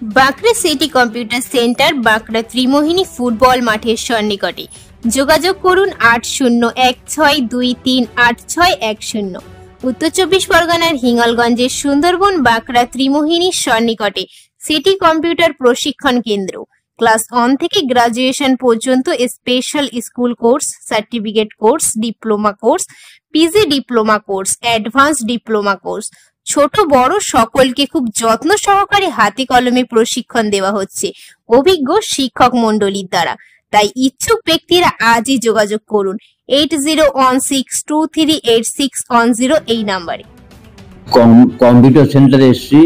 Bankra city computer centre, Bankra Trimohini football মাঠের সন্নিকটে। যোগাযোগ করুন 8016238610। উত্তর চব্বিশ পরগনার হিঙ্গলগঞ্জের সুন্দরবন বাঁকড়া ত্রিমোহিনীর সন্নিকটে সিটি কম্পিউটার প্রশিক্ষণ কেন্দ্র। ক্লাস 1 থেকে গ্রাজুয়েশন পর্যন্ত special school course, certificate course, diploma course, PG diploma course, advance diploma course, ছোট বড় সকলকে খুব যত্ন সহকারে হাতে কলমে প্রশিক্ষণ দেওয়া হচ্ছে অভিজ্ঞ শিক্ষক মণ্ডলীর দ্বারা। তাই ইচ্ছুক ব্যক্তিরা আজই যোগাযোগ করুন 8016238610 এই নাম্বারে। কম্পিউটার সেন্টারে এসেছি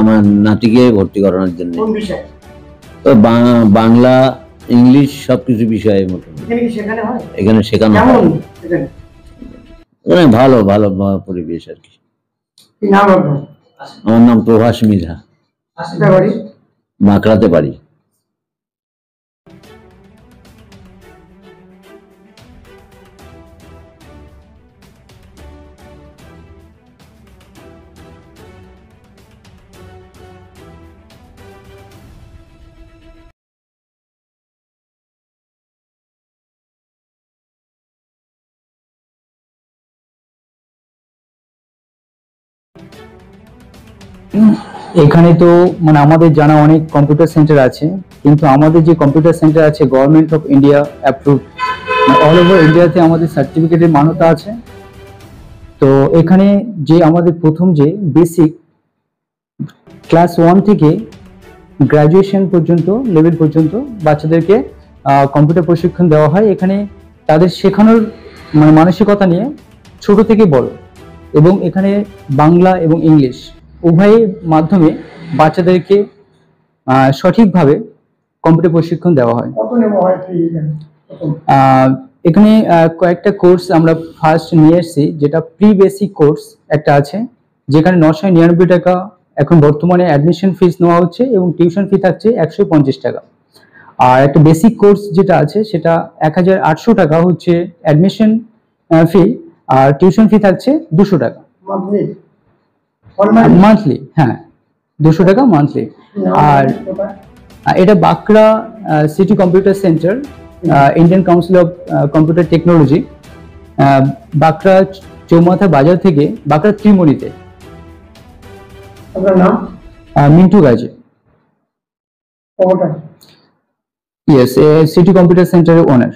আমার নাতিকে ভর্তি করানোর জন্য। বাংলা, ইংলিশ সবকিছু বিষয়ে মোটামুটি এখানে শেখানো হয়। ভালো ভালো পরিবেশ আর কি। আমার নাম প্রভাস মৃধা, বাঁকড়াতে বাড়ি। এখানে তো মানে আমাদের জানা অনেক কম্পিউটার সেন্টার আছে, কিন্তু আমাদের যে কম্পিউটার সেন্টার আছে government of India approve, all over ইন্ডিয়াতে আমাদের সার্টিফিকেটের মান্যতা আছে। তো এখানে যে আমাদের প্রথম যে বেসিক ক্লাস 1 থেকে গ্রাজুয়েশন পর্যন্ত লেভেল পর্যন্ত বাচ্চাদেরকে কম্পিউটার প্রশিক্ষণ দেওয়া হয়। এখানে তাদের শেখানোর মানে মানসিকতা নিয়ে ছোট থেকে বড়, এবং এখানে বাংলা এবং ইংলিশ উভয়ের মাধ্যমে বাচ্চাদেরকে সঠিকভাবে কম্পিউটার প্রশিক্ষণ দেওয়া হয়। এখানে কয়েকটা কোর্স আমরা ফার্স্ট নিয়ে এসেছি, যেটা প্রি বেসিক কোর্স একটা আছে, যেখানে 999 টাকা এখন বর্তমানে অ্যাডমিশন ফিস নেওয়া হচ্ছে, এবং টিউশন ফি থাকছে 150 টাকা। আর একটা বেসিক কোর্স যেটা আছে সেটা 1800 টাকা হচ্ছে অ্যাডমিশন ফি, আর টিউশন ফি থাকছে 200 টাকা মান্থলি। হ্যাঁ, 200 টাকা মান্থলি। আর এটা Bankura city computer centre, Indian council of computer technology, Bankura Chowmatha বাজার থেকে বাঁকড়া ত্রিমোহিনীতে। আপনার নাম? Mintu Gazi. Yes, city computer সেন্টারের ওনার।